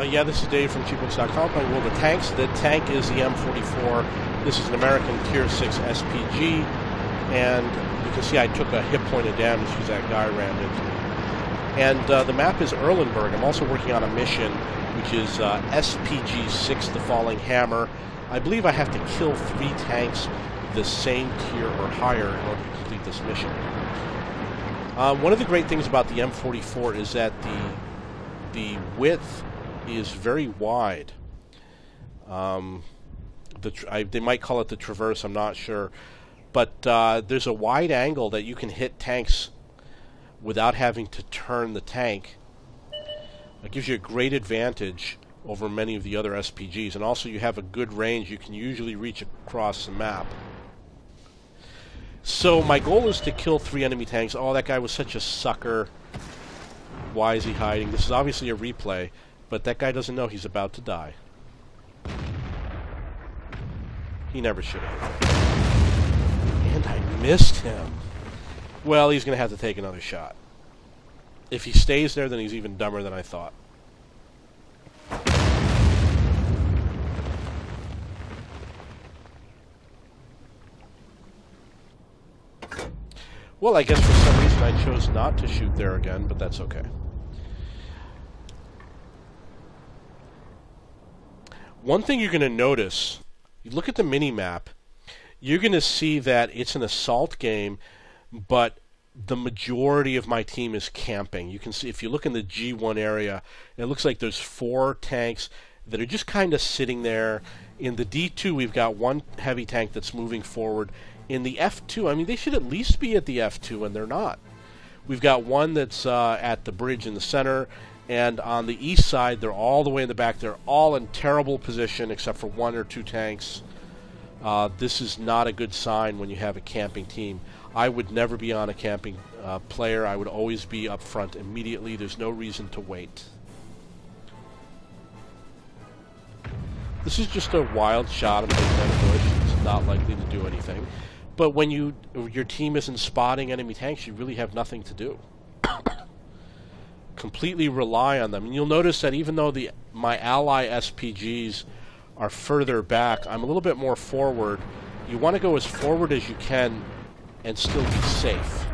Yeah, this is Dave from cheapbooks.com playing World of Tanks. The tank is the M44. This is an American Tier 6 SPG, and you can see I took a hit point of damage because that guy rammed into me. And the map is Erlenberg. I'm also working on a mission, which is SPG6, the Falling Hammer. I believe I have to kill 3 tanks the same tier or higher in order to complete this mission. One of the great things about the M44 is that the width is very wide. They might call it the traverse, I'm not sure. But there's a wide angle that you can hit tanks without having to turn the tank. It gives you a great advantage over many of the other SPGs. And also you have a good range. You can usually reach across the map. So my goal is to kill 3 enemy tanks. Oh, that guy was such a sucker. Why is he hiding? This is obviously a replay. But that guy doesn't know he's about to die. He never should have. And I missed him. Well, he's going to have to take another shot. If he stays there, then he's even dumber than I thought. Well, I guess for some reason I chose not to shoot there again, but that's okay. One thing you're going to notice, you look at the mini-map, you're going to see that it's an assault game, but the majority of my team is camping. You can see, if you look in the G1 area, it looks like there's 4 tanks that are just kind of sitting there. In the D2, we've got 1 heavy tank that's moving forward. In the F2, I mean, they should at least be at the F2, and they're not. We've got 1 that's at the bridge in the center. And on the east side, they're all the way in the back. They're all in terrible position except for 1 or 2 tanks. This is not a good sign when you have a camping team. I would never be on a camping player. I would always be up front immediately. There's no reason to wait. This is just a wild shot. I'm taking out a bush. It's not likely to do anything. But when your team isn't spotting enemy tanks, you really have nothing to do. Completely rely on them. And you'll notice that even though my ally SPGs are further back, I'm a little bit more forward. You want to go as forward as you can and still be safe.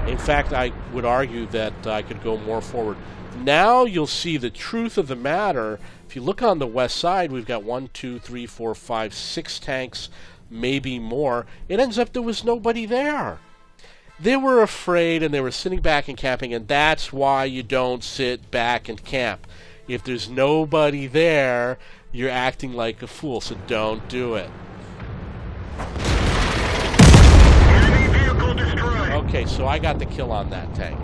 In fact, I would argue that I could go more forward. Now you'll see the truth of the matter. If you look on the west side, we've got 1, 2, 3, 4, 5, 6 tanks, maybe more. It ends up there was nobody there. They were afraid and they were sitting back and camping, and that's why you don't sit back and camp. If there's nobody there, you're acting like a fool, so don't do it. Enemy vehicle destroyed. Okay, so I got the kill on that tank.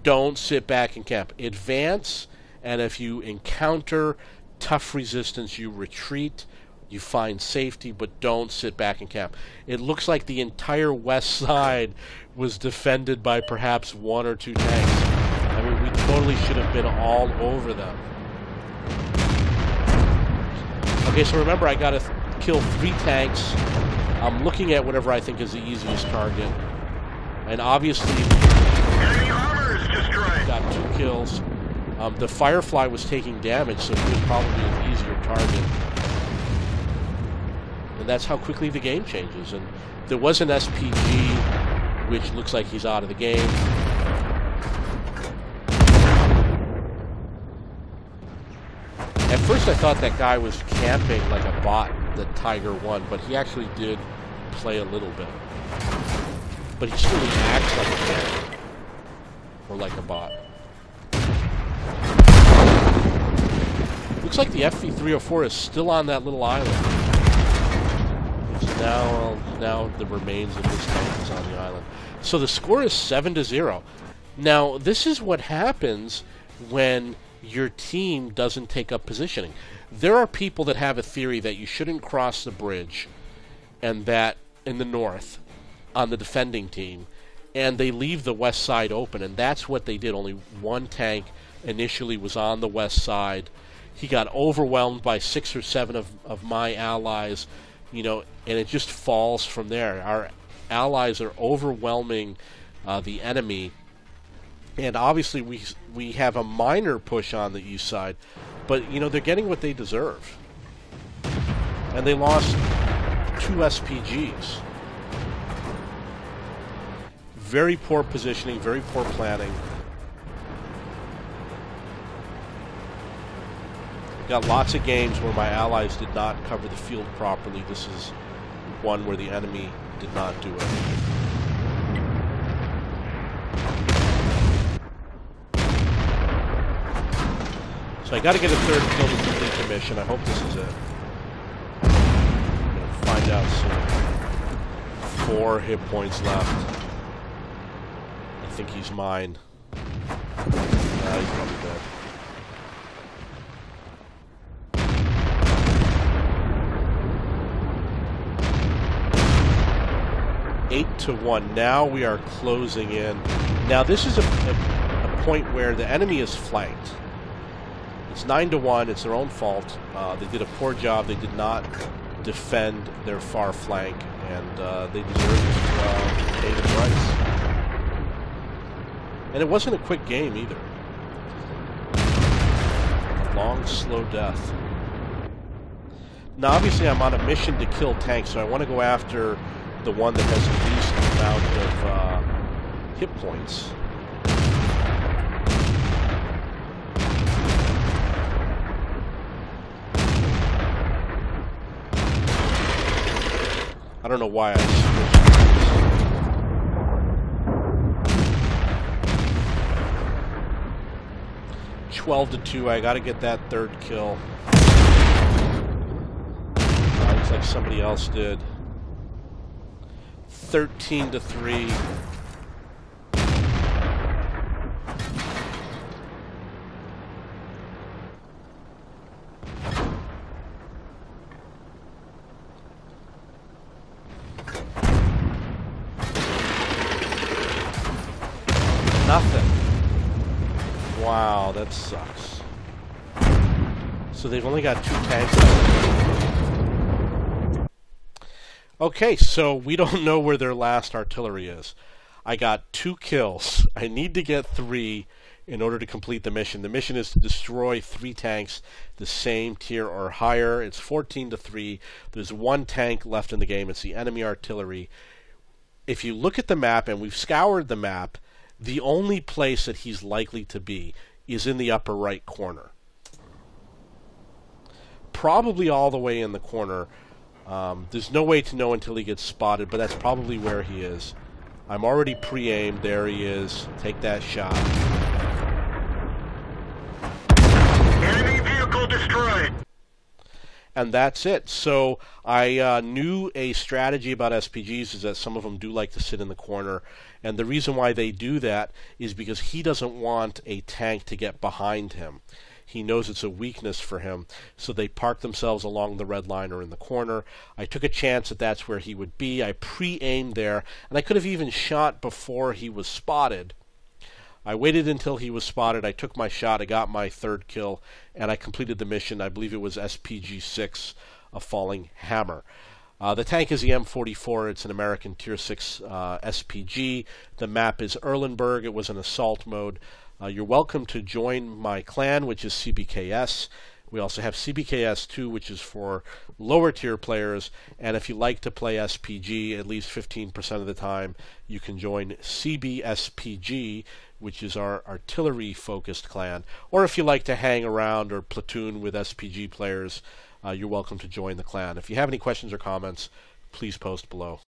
Don't sit back and camp. Advance, and if you encounter tough resistance, you retreat. You find safety, but don't sit back and camp. It looks like the entire west side was defended by perhaps 1 or 2 tanks. I mean, we totally should have been all over them. Okay, so remember, I got to kill 3 tanks. I'm looking at whatever I think is the easiest target. And obviously, Enemy armor is destroyed. got 2 kills. The Firefly was taking damage, so he was probably an easier target. And that's how quickly the game changes. And there was an SPG, which looks like he's out of the game. At first I thought that guy was camping like a bot that Tiger won, but he actually did play a little bit. But he still acts like a camp. Or like a bot. Looks like the FV304 is still on that little island. Now the remains of this tank is on the island. So the score is 7-0. Now, this is what happens when your team doesn't take up positioning. There are people that have a theory that you shouldn't cross the bridge, and that in the north, on the defending team, and they leave the west side open, and that's what they did. Only 1 tank initially was on the west side. He got overwhelmed by 6 or 7 of my allies, you know, and it just falls from there. Our allies are overwhelming the enemy, And obviously we have a minor push on the east side, but you know, they're getting what they deserve. And they lost 2 SPGs. Very poor positioning, very poor planning. Got lots of games where my allies did not cover the field properly. This is one where the enemy did not do it. So I got to get a 3rd kill to complete the mission. I hope this is it. I'm going to find out soon. 4 hit points left. I think he's mine. He's probably dead. Eight to 1. Now we are closing in. Now this is a point where the enemy is flanked. It's 9 to 1. It's their own fault. They did a poor job. They did not defend their far flank, and they deserve to pay the price. And it wasn't a quick game either. A long, slow death. Now, obviously, I'm on a mission to kill tanks, so I want to go after the one that has the least amount of hit points. I don't know why I switched. 12 to 2. I got to get that 3rd kill. Looks like somebody else did. 13 to 3. Nothing. Wow, that sucks. So they've only got 2 tanks left. Okay, so we don't know where their last artillery is. I got 2 kills. I need to get 3 in order to complete the mission. The mission is to destroy 3 tanks the same tier or higher. It's 14 to 3. There's 1 tank left in the game. It's the enemy artillery. If you look at the map, and we've scoured the map, the only place that he's likely to be is in the upper right corner. Probably all the way in the corner. There's no way to know until he gets spotted, but that's probably where he is. I'm already pre-aimed. There he is. Take that shot. Enemy vehicle destroyed. And that's it. So I knew a strategy about SPGs is that some of them do like to sit in the corner. And the reason why they do that is because he doesn't want a tank to get behind him. He knows it's a weakness for him. So they park themselves along the red line or in the corner. I took a chance that that's where he would be. I pre-aimed there. And I could have even shot before he was spotted. I waited until he was spotted. I took my shot. I got my 3rd kill, and I completed the mission. I believe it was SPG6, a falling hammer. The tank is the M44. It's an American Tier 6 SPG. The map is Erlenberg. It was an assault mode. You're welcome to join my clan, which is CBKS. We also have CBKS2, which is for lower tier players. And if you like to play SPG at least 15% of the time, you can join CBSPG, which is our artillery-focused clan. Or if you like to hang around or platoon with SPG players, you're welcome to join the clan. If you have any questions or comments, please post below.